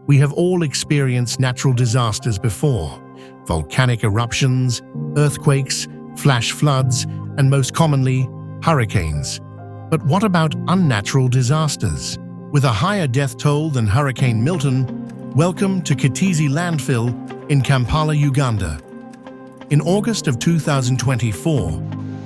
We have all experienced natural disasters before: volcanic eruptions, earthquakes, flash floods, and most commonly, hurricanes. But what about unnatural disasters? With a higher death toll than Hurricane Milton, welcome to Kitizi landfill in Kampala, Uganda. In August of 2024,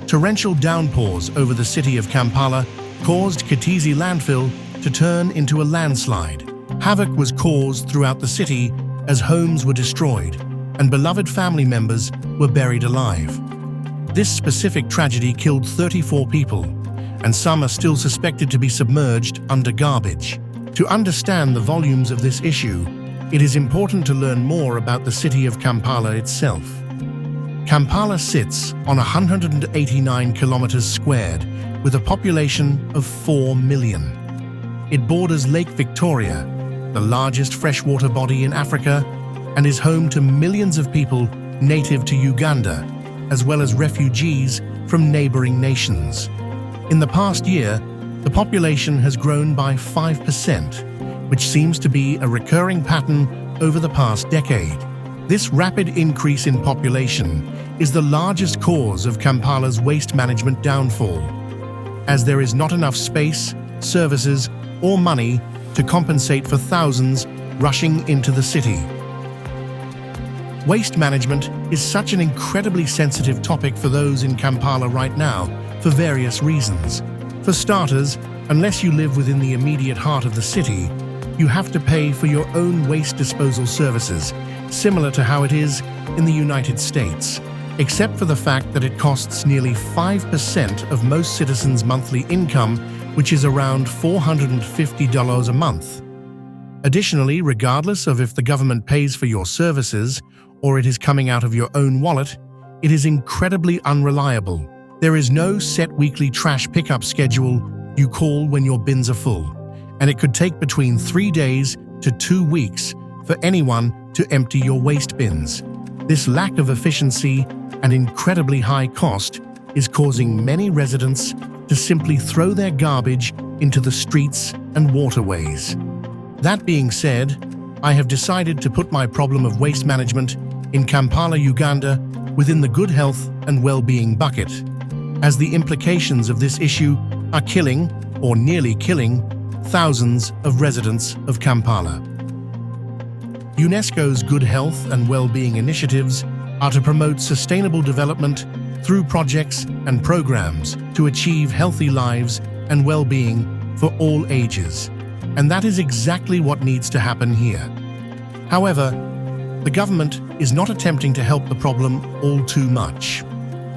torrential downpours over the city of Kampala caused Kitizi landfill to turn into a landslide. Havoc was caused throughout the city as homes were destroyed and beloved family members were buried alive. This specific tragedy killed 34 people, and some are still suspected to be submerged under garbage. To understand the volumes of this issue, it is important to learn more about the city of Kampala itself. Kampala sits on 189 kilometers squared with a population of 4 million. It borders Lake Victoria, the largest freshwater body in Africa, and is home to millions of people native to Uganda, as well as refugees from neighboring nations. In the past year, the population has grown by 5%, which seems to be a recurring pattern over the past decade. This rapid increase in population is the largest cause of Kampala's waste management downfall, as there is not enough space, services, or money to compensate for thousands rushing into the city. Waste management is such an incredibly sensitive topic for those in Kampala right now for various reasons. For starters, unless you live within the immediate heart of the city, you have to pay for your own waste disposal services, similar to how it is in the United States, except for the fact that it costs nearly 5% of most citizens' monthly income, which is around $450 a month. Additionally, regardless of if the government pays for your services or it is coming out of your own wallet, it is incredibly unreliable. There is no set weekly trash pickup schedule you call when your bins are full, and it could take between 3 days to 2 weeks for anyone to empty your waste bins. This lack of efficiency and incredibly high cost is causing many residents to simply throw their garbage into the streets and waterways. That being said, I have decided to put my problem of waste management in Kampala, Uganda, within the good health and well-being bucket, as the implications of this issue are killing, or nearly killing, thousands of residents of Kampala. UNESCO's good health and well-being initiatives are to promote sustainable development through projects and programs to achieve healthy lives and well-being for all ages. And that is exactly what needs to happen here. However, the government is not attempting to help the problem all too much.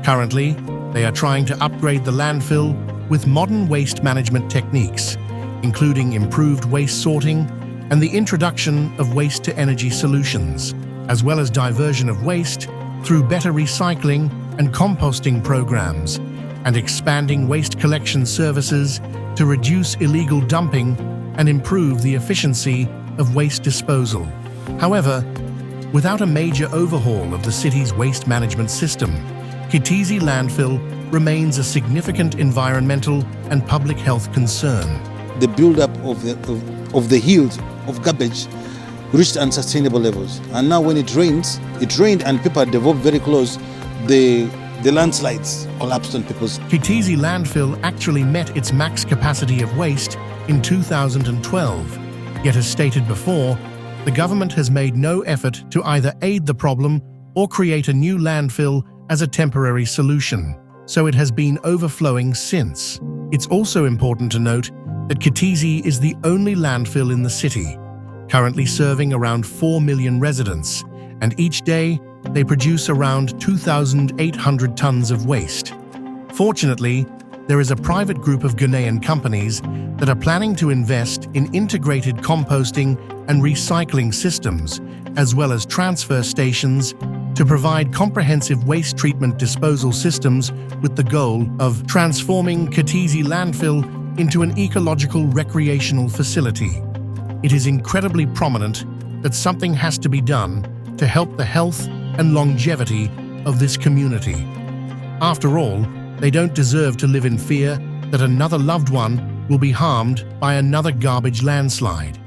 Currently, they are trying to upgrade the landfill with modern waste management techniques, including improved waste sorting and the introduction of waste-to-energy solutions, as well as diversion of waste through better recycling and composting programs, and expanding waste collection services to reduce illegal dumping and improve the efficiency of waste disposal. However, without a major overhaul of the city's waste management system, Kitizi landfill remains a significant environmental and public health concern. The build-up of the hills of garbage reached unsustainable levels. And now when it rained and people developed very close, the landslides collapsed on people's... Kitizi landfill actually met its max capacity of waste in 2012. Yet as stated before, the government has made no effort to either aid the problem or create a new landfill as a temporary solution, so it has been overflowing since. It's also important to note that Kitizi is the only landfill in the city, currently serving around 4 million residents, and each day they produce around 2,800 tons of waste. Fortunately, there is a private group of Ghanaian companies that are planning to invest in integrated composting and recycling systems, as well as transfer stations, to provide comprehensive waste treatment disposal systems with the goal of transforming Kitizi landfill into an ecological recreational facility. It is incredibly prominent that something has to be done to help the health and longevity of this community. After all, they don't deserve to live in fear that another loved one will be harmed by another garbage landslide.